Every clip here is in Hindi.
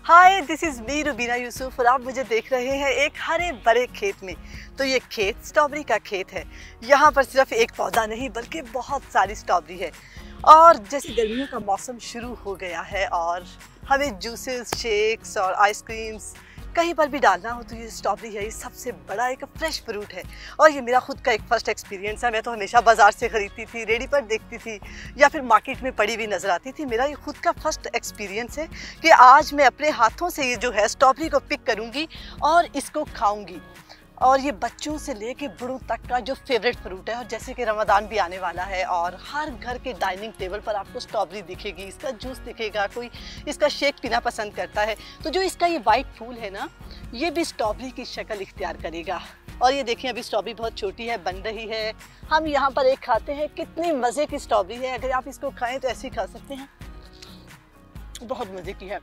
Hi, this is me Rubina Yusuf और आप मुझे देख रहे हैं एक हरे भरे खेत में। तो ये खेत स्ट्रॉबेरी का खेत है। यहाँ पर सिर्फ एक पौधा नहीं बल्कि बहुत सारी स्ट्रॉबेरी है। और जैसे गर्मियों का मौसम शुरू हो गया है और हमें जूसेस, शेक्स और आइसक्रीम्स कहीं पर भी डालना हो तो ये स्ट्रॉबेरी है, ये सबसे बड़ा एक फ्रेश फ्रूट है। और ये मेरा खुद का एक फ़र्स्ट एक्सपीरियंस है। मैं तो हमेशा बाज़ार से ख़रीदती थी, रेडी पर देखती थी या फिर मार्केट में पड़ी हुई नज़र आती थी। मेरा ये खुद का फ़र्स्ट एक्सपीरियंस है कि आज मैं अपने हाथों से ये जो है स्ट्रॉबेरी को पिक करूँगी और इसको खाऊँगी। और ये बच्चों से लेके बड़ों तक का जो फेवरेट फ्रूट है। और जैसे कि रमज़ान भी आने वाला है और हर घर के डाइनिंग टेबल पर आपको स्ट्रॉबेरी दिखेगी, इसका जूस दिखेगा, कोई इसका शेक पीना पसंद करता है। तो जो इसका ये वाइट फूल है ना, ये भी स्ट्रॉबेरी की शक्ल इख्तियार करेगा। और ये देखिए अभी स्ट्रॉबेरी बहुत छोटी है, बन रही है। हम यहाँ पर एक खाते हैं, कितनी मज़े की स्ट्रॉबेरी है। अगर आप इसको खाएँ तो ऐसे ही खा सकते हैं, बहुत मज़े की है।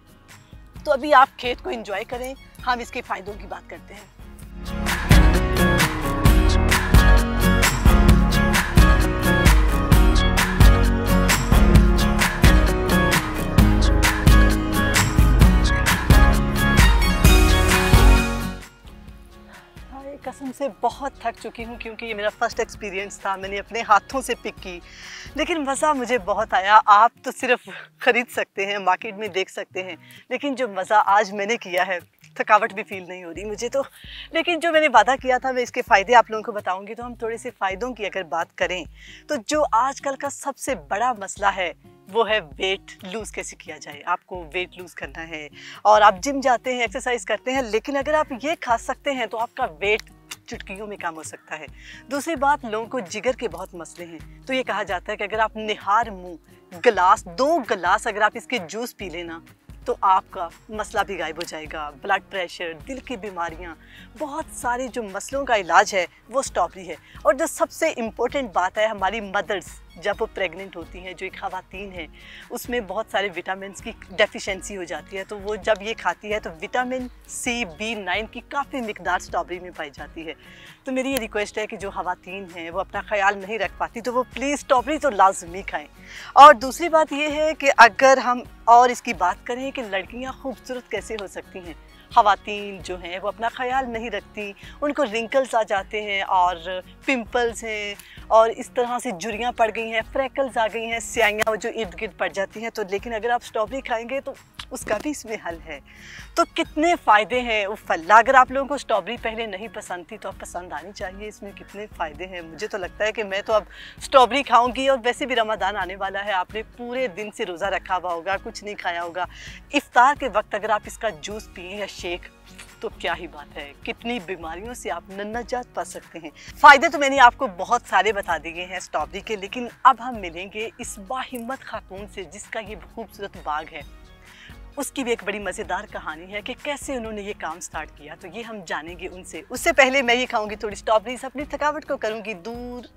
तो अभी आप खेत को एंजॉय करें, हम इसके फ़ायदों की बात करते हैं। कसम से बहुत थक चुकी हूँ क्योंकि ये मेरा फर्स्ट एक्सपीरियंस था। मैंने अपने हाथों से पिक की, लेकिन मज़ा मुझे बहुत आया। आप तो सिर्फ ख़रीद सकते हैं, मार्केट में देख सकते हैं, लेकिन जो मज़ा आज मैंने किया है, थकावट भी फील नहीं हो रही मुझे तो। लेकिन जो मैंने वादा किया था मैं इसके फ़ायदे आप लोगों को बताऊँगी। तो हम थोड़े से फ़ायदों की अगर बात करें तो जो आजकल का सबसे बड़ा मसला है वो है वेट लूज़ कैसे किया जाए। आपको वेट लूज़ करना है और आप जिम जाते हैं, एक्सरसाइज करते हैं, लेकिन अगर आप ये खा सकते हैं तो आपका वेट चुटकियों में कम हो सकता है। दूसरी बात, लोगों को जिगर के बहुत मसले हैं। तो ये कहा जाता है कि अगर आप निहार मुँह गिलास 2 गिलास अगर आप इसके जूस पी लेना तो आपका मसला भी गायब हो जाएगा। ब्लड प्रेशर, दिल की बीमारियां, बहुत सारे जो मसलों का इलाज है वो स्ट्रॉबेरी है। और जो सबसे इम्पोर्टेंट बात है, हमारी मदर्स जब वो प्रेग्नेंट होती हैं, जो एक ख़वातीन है, उसमें बहुत सारे विटामिन्स की डेफिशिएंसी हो जाती है। तो वो जब ये खाती है तो विटामिन सी, B9 की काफ़ी मिकदार स्ट्रॉबेरी में पाई जाती है। तो मेरी ये रिक्वेस्ट है कि जो ख़वातीन हैं वो अपना ख्याल नहीं रख पाती तो वो प्लीज़ स्ट्रॉबेरी तो लाजमी खाएँ। और दूसरी बात ये है कि अगर हम और इसकी बात करें कि लड़कियाँ खूबसूरत कैसे हो सकती हैं, ख़वातीन जो हैं वो अपना ख़याल नहीं रखती, उनको रिंकल्स आ जाते हैं और पिंपल्स हैं और इस तरह से झुर्रियाँ पड़ गई हैं, फ्रैकल्स आ गई हैं, स्याहियाँ जो इर्द गिर्द पड़ जाती हैं। तो लेकिन अगर आप स्ट्रॉबेरी खाएंगे तो उसका भी इसमें हल है। तो कितने फ़ायदे हैं उफ़ल्ला। अगर आप लोगों को स्ट्रॉबेरी पहले नहीं पसंद थी तो अब पसंद आनी चाहिए। इसमें कितने फ़ायदे हैं, मुझे तो लगता है कि मैं तो अब स्ट्रॉबेरी खाऊंगी। और वैसे भी रमज़ान आने वाला है, आपने पूरे दिन से रोज़ा रखा हुआ होगा, कुछ नहीं खाया होगा। इफ्तार के वक्त अगर आप इसका जूस पिए या शेक तो क्या ही बात है, कितनी बीमारियों से आप नजात पा सकते हैं। फ़ायदे तो मैंने आपको बहुत सारे बता दिए हैं स्ट्रॉबेरी के, लेकिन अब हम मिलेंगे इस बाहिम्मत खातून से जिसका ये खूबसूरत बाग है। उसकी भी एक बड़ी मज़ेदार कहानी है कि कैसे उन्होंने ये काम स्टार्ट किया। तो ये हम जानेंगे उनसे। उससे पहले मैं ये खाऊंगी थोड़ी स्ट्रॉबेरी, अपनी थकावट को करूंगी दूर।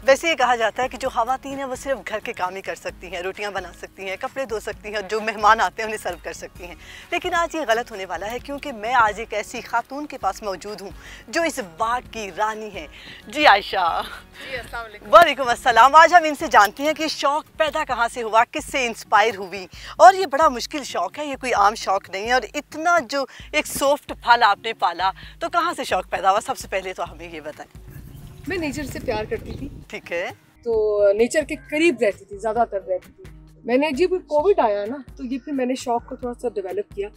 वैसे ये कहा जाता है कि जो ख़वातीन हैं वो सिर्फ घर के काम ही कर सकती हैं, रोटियां बना सकती हैं, कपड़े धो सकती हैं, जो मेहमान आते हैं उन्हें सर्व कर सकती हैं। लेकिन आज ये गलत होने वाला है क्योंकि मैं आज एक ऐसी खातून के पास मौजूद हूँ जो इस बाग की रानी है। जी आयशा। जी, अस्सलाम वालेकुम। वालेकुम अस्सलाम। आज हम इनसे जानते हैं कि शौक़ पैदा कहाँ से हुआ, किससे इंस्पायर हुई। और ये बड़ा मुश्किल शौक़ है, ये कोई आम शौक़ नहीं है। और इतना जो एक सॉफ्ट फल आपने पाला तो कहाँ से शौक़ पैदा हुआ, सबसे पहले तो हमें ये बताएं। मैं नेचर से प्यार करती थी, ठीक है। तो नेचर के करीब रहती थी, ज़्यादातर रहती थी। मैंने जब कोविड आया ना तो ये फिर मैंने शौक को थोड़ा सा डेवलप किया।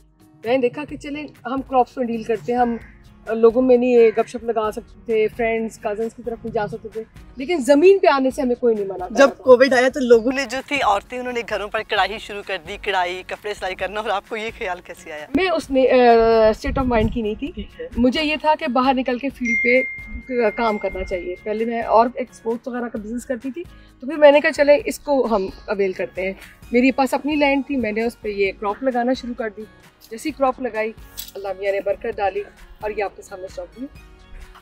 मैंने देखा कि चले हम क्रॉप्स में डील करते हैं, हम लोगों में नहीं गपशप लगा सकते थे, फ्रेंड्स कजन्स की तरफ नहीं जा सकते थे, लेकिन ज़मीन पे आने से हमें कोई नहीं मना। जब कोविड आया तो लोगों ने जो थी औरतें, उन्होंने घरों पर कढ़ाई शुरू कर दी, कढ़ाई, कपड़े सिलाई करना। और आपको ये ख्याल कैसे आया? मैं उस स्टेट ऑफ माइंड की नहीं थी। मुझे ये था कि बाहर निकल के फील्ड पे काम करना चाहिए। पहले मैं और एक्सपोर्ट वगैरह का बिजनेस करती थी, तो फिर मैंने कहा चले इसको हम अवेल करते हैं। मेरे पास अपनी लैंड थी, मैंने उस पर ये क्रॉप लगाना शुरू कर दी। जैसी क्रॉप लगाई अल्लाह मियाँ ने बरकत डाली और ये आपके सामने स्ट्रॉबेरी।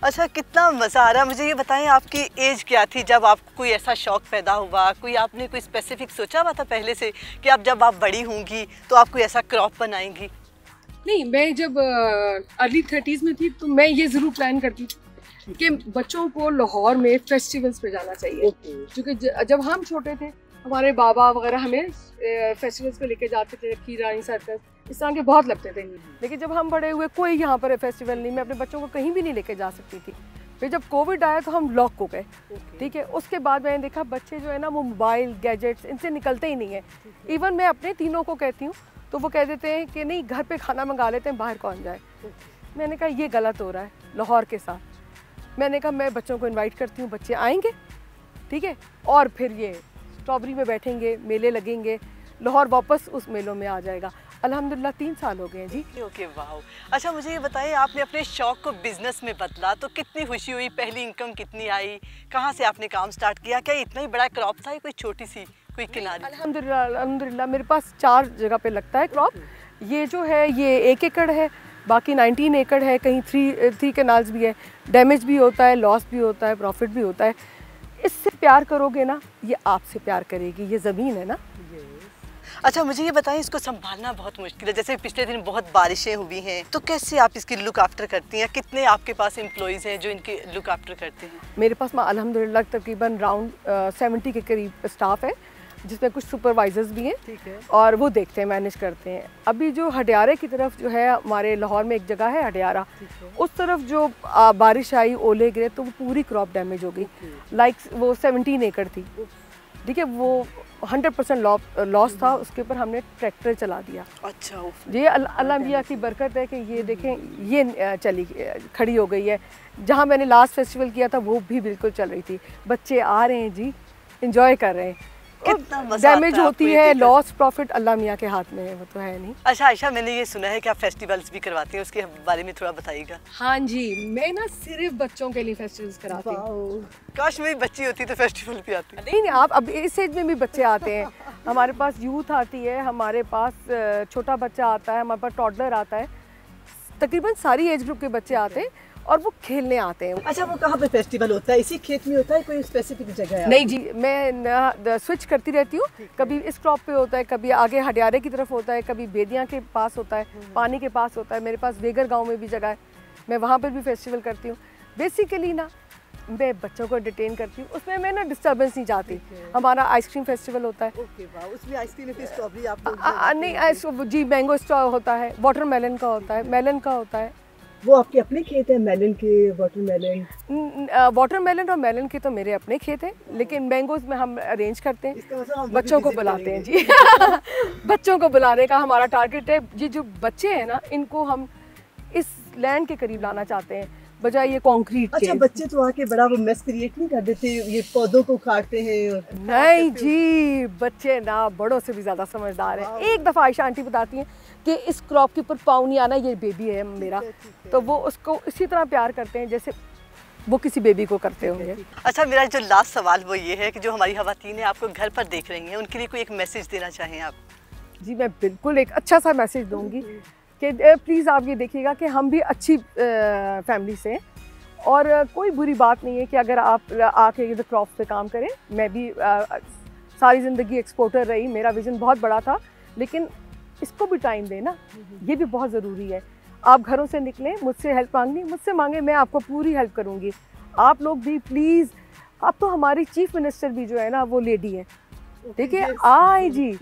अच्छा, कितना मज़ा आ रहा है। मुझे ये बताएं आपकी एज क्या थी जब आपको कोई ऐसा शौक़ पैदा हुआ? कोई आपने कोई स्पेसिफिक सोचा हुआ था पहले से कि अब जब आप बड़ी होंगी तो आप कोई ऐसा क्रॉप बनाएंगी? नहीं, मैं जब अर्ली 30s में थी तो मैं ये ज़रूर प्लान करती थी कि बच्चों को लाहौर में फेस्टिवल्स पे जाना चाहिए, क्योंकि जब हम छोटे थे हमारे बाबा वगैरह हमें फेस्टिवल्स पे लेके जाते थे, खीर रानी सर्कस इस तरह के बहुत लगते थे। लेकिन जब हम बड़े हुए कोई यहाँ पर फेस्टिवल नहीं, मैं अपने बच्चों को कहीं भी नहीं लेके जा सकती थी। फिर जब कोविड आया तो हम लॉक हो गए, ठीक है। उसके बाद मैंने देखा बच्चे जो है ना वो मोबाइल गैजेट्स इनसे निकलते ही नहीं है। इवन मैं अपने तीनों को कहती हूँ तो वो कह देते हैं कि नहीं घर पे खाना मंगा लेते हैं, बाहर कौन जाए। मैंने कहा ये गलत हो रहा है लाहौर के साथ। मैंने कहा मैं बच्चों को इनवाइट करती हूँ, बच्चे आएंगे, ठीक है, और फिर ये स्ट्रॉबेरी में बैठेंगे, मेले लगेंगे, लाहौर वापस उस मेलों में आ जाएगा। अल्हम्दुलिल्लाह 3 साल हो गए हैं जी। ओके, वाह। अच्छा मुझे ये बताइए, आपने अपने शौक को बिजनेस में बदला तो कितनी खुशी हुई, पहली इनकम कितनी आई, कहाँ से आपने काम स्टार्ट किया, क्या इतना ही बड़ा क्रॉप था या कोई छोटी सी कोई किनारी? अल्हम्दुलिल्लाह मेरे पास 4 जगह पे लगता है क्रॉप। ये जो है ये 1 एकड़ है, बाकी 19 एकड़ है, कहीं 3 कैनाल्स भी है। डैमेज भी होता है, लॉस भी होता है, प्रॉफिट भी होता है। इससे प्यार करोगे ना, ये आपसे प्यार करेगी, ये ज़मीन है ना। अच्छा मुझे ये बताएं, इसको संभालना बहुत मुश्किल है, जैसे पिछले दिन बहुत बारिशें हुई हैं, तो कैसे आप इसकी लुक आफ्टर करती हैं? कितने आपके पास एम्प्लॉइज़ हैं जो इनकी लुक आफ्टर करते हैं? मेरे पास अल्हम्दुलिल्लाह तकरीबन राउंड 70 के करीब स्टाफ है, जिसमें कुछ सुपरवाइजर्स भी हैं, ठीक है, और वो देखते हैं, मैनेज करते हैं। अभी जो हडियारे की तरफ जो है, हमारे लाहौर में एक जगह है हडियारा, उस तरफ जो बारिश आई, ओले गिरे तो वो पूरी क्रॉप डैमेज हो गई। लाइक वो 17 एकड़ थी, ठीक है, वो 100% लॉस था। उसके ऊपर हमने ट्रैक्टर चला दिया। अच्छा, ये अल्लाह मियाँ की बरकत है कि ये देखें ये चली खड़ी हो गई है। जहाँ मैंने लास्ट फेस्टिवल किया था वो भी बिल्कुल चल रही थी। बच्चे आ रहे हैं जी, इंजॉय कर रहे हैं। डैमेज होती है, लॉस प्रॉफिट अल्लाह मियाँ के हाथ में है, वो तो है नहीं। अच्छा आयशा, मैंने ये सुना है कि आप फेस्टिवल्स भी करवाती हैं, उसके बारे में थोड़ा बताइएगा। हाँ जी, मैं ना सिर्फ बच्चों के लिए फेस्टिवल्स कराती हूँ। काश मेरी बच्ची होती तो फेस्टिवल भी आती। नहीं, आप अब इस एज में भी बच्चे आते हैं। हमारे पास यूथ आती है, हमारे पास छोटा बच्चा आता है, हमारे पास टॉडलर आता है, तकरीबन सारी एज ग्रुप के बच्चे आते हैं और वो खेलने आते हैं। अच्छा, वो कहाँ पे फेस्टिवल होता है? इसी खेत में होता है, कोई स्पेसिफिक जगह है? नहीं जी, मैं स्विच करती रहती हूँ। कभी इस क्रॉप पे होता है, कभी आगे हडियारे की तरफ होता है, कभी बेदियाँ के पास होता है, पानी के पास होता है। मेरे पास वेगर गांव में भी जगह है, मैं वहाँ पर भी फेस्टिवल करती हूँ। बेसिकली ना मैं बच्चों को एंटरटेन करती हूँ, उसमें मैं ना डिस्टर्बेंस नहीं चाहती। हमारा आइसक्रीम फेस्टिवल होता है। उसमें आइसक्रीम की स्ट्रॉबेरी आप नहीं जी, मैंगो स्ट्रॉ होता है, वाटरमेलन का होता है, मेलन का होता है। वो आपके अपने खेत है मेलन के? वाटरमेलन और मेलन के तो मेरे अपने खेत हैं, लेकिन मैंगोज में हम अरेंज करते हैं, बच्चों को बुलाते हैं जी। बच्चों को बुलाने का हमारा टारगेट है जी। जो बच्चे हैं ना, इनको हम इस लैंड के करीब लाना चाहते हैं, बजाय ये कंक्रीट के। अच्छा, बच्चे तो आके बड़ा वो मेस क्रिएट नहीं कर देते, ये पौधों को काटते हैं? नहीं जी, बच्चे ना बड़ों से भी ज़्यादा समझदार हैं। एक दफ़ा आयशा आंटी बताती हैं कि इस क्रॉप के ऊपर पाँव नहीं आना, ये बेबी है मेरा, तो वो उसको इसी तरह प्यार करते हैं जैसे वो किसी बेबी को करते होंगे। अच्छा, मेरा जो लास्ट सवाल वो ये है कि जो हमारी ख़वातीन आपको घर पर देख रही हैं, उनके लिए कोई एक मैसेज देना चाहें आप? जी, मैं बिल्कुल एक अच्छा सा मैसेज दूँगी कि प्लीज़ आप ये देखिएगा कि हम भी अच्छी फैमिली से हैं, और कोई बुरी बात नहीं है कि अगर आप आके इधर क्रॉप पे काम करें। मैं भी सारी ज़िंदगी एक्सपोर्टर रही, मेरा विज़न बहुत बड़ा था, लेकिन इसको भी टाइम देना, ये भी बहुत ज़रूरी है। आप घरों से निकलें, मुझसे हेल्प मांगनी, मुझसे मांगे, मैं आपको पूरी हेल्प करूँगी। आप लोग भी प्लीज़, अब तो हमारी चीफ मिनिस्टर भी जो है ना वो लेडी है, ठीक है, आए जी,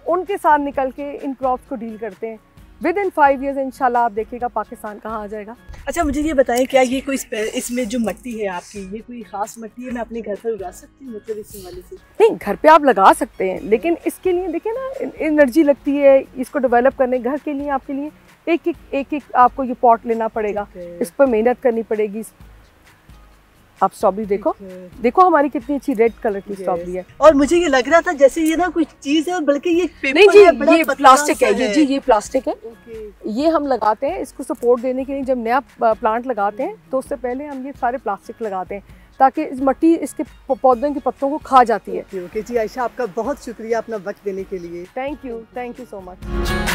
उनके साथ निकल के इन क्रॉप्स को डील करते हैं। विद इन 5 years इंशाल्लाह आप देखिएगा पाकिस्तान कहाँ आ जाएगा। अच्छा, मुझे ये बताएं, क्या ये कोई इसमें जो मिट्टी है आपकी, ये कोई ख़ास मिट्टी है, मैं अपने घर पर उगा सकती हूँ? मतलब इस वाले से नहीं, घर पे आप लगा सकते हैं, लेकिन इसके लिए देखिए ना एनर्जी लगती है इसको डेवलप करने। घर के लिए आपके लिए एक आपको ये पॉट लेना पड़ेगा, इस पर मेहनत करनी पड़ेगी। आप स्ट्रॉबेरी देखो हमारी कितनी अच्छी रेड कलर की स्ट्रॉबेरी है। और मुझे ये लग रहा था जैसे ये ना कुछ चीज है, बल्कि ये पेपर नहीं जी, है, बड़ा ये प्लास्टिक है जी, ये प्लास्टिक है। ये हम लगाते हैं इसको सपोर्ट देने के लिए। जब नया प्लांट लगाते हैं तो उससे पहले हम ये सारे प्लास्टिक लगाते हैं, ताकि इस मिट्टी इसके पौधों के पत्तों को खा जाती है। ओके जी आयशा, आपका बहुत शुक्रिया अपना वक्त देने के लिए। Thank you so much.